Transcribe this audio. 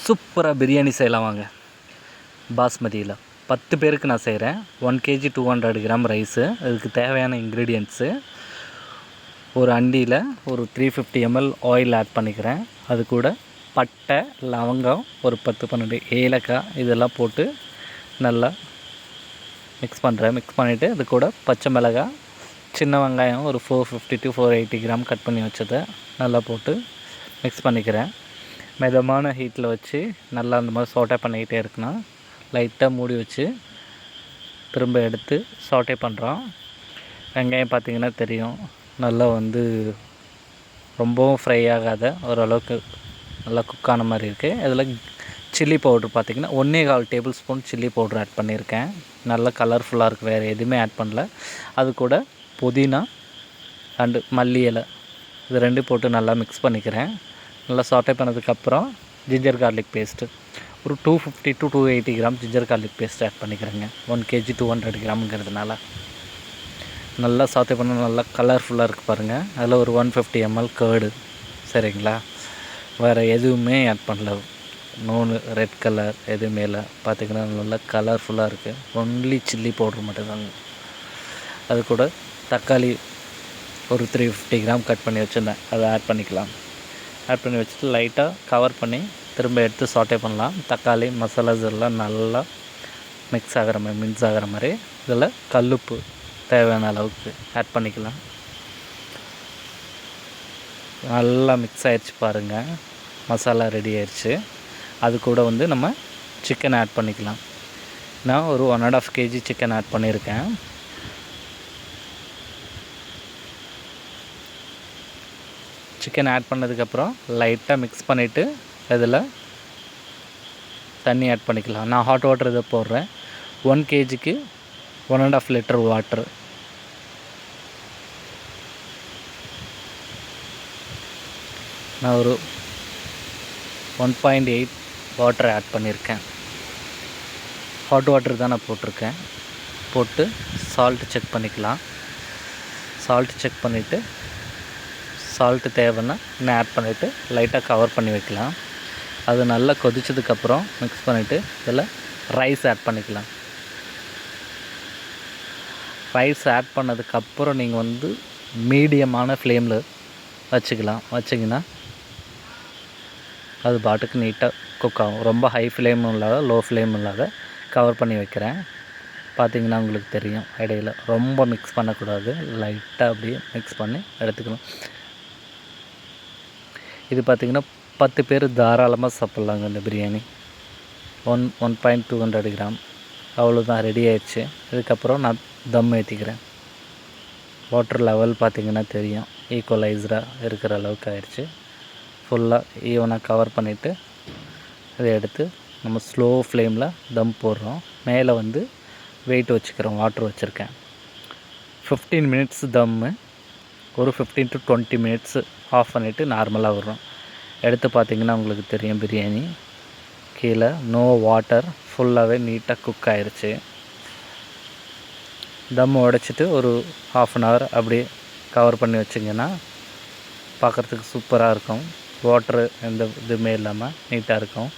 சூப்பராக பிரியாணி செய்யலாம் வாங்க. பாஸ்மதியில் 10 பேருக்கு நான் செய்கிறேன். 1 kg 200 கிராம் ரைஸு. அதுக்கு தேவையான இன்க்ரீடியன்ட்ஸு, ஒரு அண்டியில் ஒரு 350 ml ஆயில் ஆட் பண்ணிக்கிறேன். அது கூட பட்டை, லவங்கம், ஒரு 10-12 ஏலக்காய் இதெல்லாம் போட்டு நல்லா மிக்ஸ் பண்ணுறேன். மிக்ஸ் பண்ணிவிட்டு அது கூட பச்சை மிளகாய், சின்ன வெங்காயம் ஒரு 450 to 480 கிராம் கட் பண்ணி வச்சதை நல்லா போட்டு மிக்ஸ் பண்ணிக்கிறேன். மிதமான ஹீட்டில் வச்சு நல்லா அந்த மாதிரி சாட்டே பண்ணிக்கிட்டே இருக்கணும். லைட்டாக மூடி வச்சு திரும்ப எடுத்து சாட்டே பண்ணுறோம். வெங்காயம் பார்த்திங்கன்னா தெரியும், நல்லா ரொம்பவும் ஃப்ரை ஆகாத ஓரளவுக்கு நல்லா குக்கான மாதிரி இருக்குது. அதில் சில்லி பவுட்ரு பார்த்திங்கன்னா 1.25 table spoon chilli powder add பண்ணியிருக்கேன். நல்லா கலர்ஃபுல்லாக இருக்குது, வேறு எதுவுமே ஆட் பண்ணல. அது கூட புதினா அண்டு மல்லி இலை இது 2 போட்டு நல்லா மிக்ஸ் பண்ணிக்கிறேன். நல்லா சாட்டே பண்ணதுக்கப்புறம் ஜிஞ்சர் கார்லிக் பேஸ்ட்டு ஒரு 250 to 280 gram ginger garlic paste add பண்ணிக்கிறேங்க. 1 kg 200 கிராமுங்கிறதுனால நல்லா சாட்டே பண்ண நல்லா கலர்ஃபுல்லாக இருக்குது பாருங்கள். அதில் ஒரு 150 ml கேர்டு. சரிங்களா, வேறு எதுவுமே ஆட் பண்ணல. நோனு ரெட் கலர் எதுவுமே இல்லை. பார்த்திங்கன்னா நல்லா கலர்ஃபுல்லாக இருக்குது. ஒன்லி சில்லி பவுட்ரு மட்டும்தாங்க. அது கூட தக்காளி ஒரு 350 கிராம் கட் பண்ணி வச்சுருந்தேன், அதை ஆட் பண்ணிக்கலாம். ஆட் பண்ணி வச்சுட்டு லைட்டாக கவர் பண்ணி திரும்ப எடுத்து சாட்டே பண்ணலாம். தக்காளி மசாலாஸ் எல்லாம் நல்லா மிக்ஸ் ஆகிற மாதிரி இதில் கல்லுப்பு தேவையான அளவுக்கு ஆட் பண்ணிக்கலாம். நல்லா மிக்ஸ் ஆகிடுச்சு பாருங்கள், மசாலா ரெடி ஆயிடுச்சு. அது கூட நம்ம சிக்கன் ஆட் பண்ணிக்கலாம். நான் ஒரு 1.5 kg சிக்கன் ஆட் பண்ணியிருக்கேன். சிக்கன் ஆட் பண்ணதுக்கப்புறம் லைட்டாக மிக்ஸ் பண்ணிவிட்டு இதில் தண்ணி ஆட் பண்ணிக்கலாம். நான் ஹாட் வாட்டர் இதை போடுறேன். 1 kgக்கு 1.5 லிட்டர் வாட்ரு. நான் ஒரு 1.8 வாட்டர் ஆட் பண்ணியிருக்கேன். ஹாட் வாட்டர் தான் நான் போட்டிருக்கேன். போட்டு சால்ட்டு செக் பண்ணிக்கலாம். சால்ட்டு செக் பண்ணிவிட்டு சால்ட்டு தேவைன்னா இன்னும் ஆட் பண்ணிவிட்டு லைட்டாக கவர் பண்ணி வைக்கலாம். அது நல்லா கொதிச்சதுக்கப்புறம் மிக்ஸ் பண்ணிவிட்டு இதில் ரைஸ் ஆட் பண்ணிக்கலாம். ரைஸ் ஆட் பண்ணதுக்கப்புறம் நீங்கள் மீடியமான ஃப்ளேமில் வச்சுக்கலாம். வச்சிங்கன்னா அது பாட்டுக்கு நீட்டாக குக் ஆகும். ரொம்ப ஹை ஃப்ளேமும் இல்லாத லோ ஃப்ளேமும் இல்லாத கவர் பண்ணி வைக்கிறேன். பார்த்திங்கன்னா உங்களுக்கு தெரியும், இடையில் ரொம்ப மிக்ஸ் பண்ணக்கூடாது, லைட்டாக அப்படியே மிக்ஸ் பண்ணி எடுத்துக்கணும். இது பார்த்திங்கன்னா 10 பேர் தாராளமாக சாப்பிட்லாங்க. இந்த பிரியாணி 1.200 கிராம் அவ்வளோதான், ரெடி ஆயிடுச்சு. இதுக்கப்புறம் நான் தம் ஏற்றிக்கிறேன். வாட்டர் லெவல் பார்த்திங்கன்னா தெரியும், ஈக்குவலைஸ்டாக இருக்கிற அளவுக்கு ஆயிடுச்சு. ஃபுல்லாக ஈவனாக கவர் பண்ணிவிட்டு இதை எடுத்து நம்ம ஸ்லோ ஃப்ளேமில் தம் போடுறோம். மேலே வெயிட் வச்சுக்கிறோம், வாட்ரு வச்சுருக்கேன். 15 மினிட்ஸ் தம்மு. ஒரு 15 to 20 மினிட்ஸு ஆஃப் பண்ணிவிட்டு நார்மலாக வரும். எடுத்து பார்த்திங்கன்னா உங்களுக்கு தெரியும், பிரியாணி கீழே நோ வாட்டர், ஃபுல்லாகவே நீட்டாக குக் ஆயிடுச்சு. தம் உடைச்சிட்டு ஒரு 1/2 hour அப்படியே கவர் பண்ணி வச்சிங்கன்னா பார்க்குறதுக்கு சூப்பராக இருக்கும். வாட்ரு எந்த இதுவுமே இல்லாமல் நீட்டாக இருக்கும்.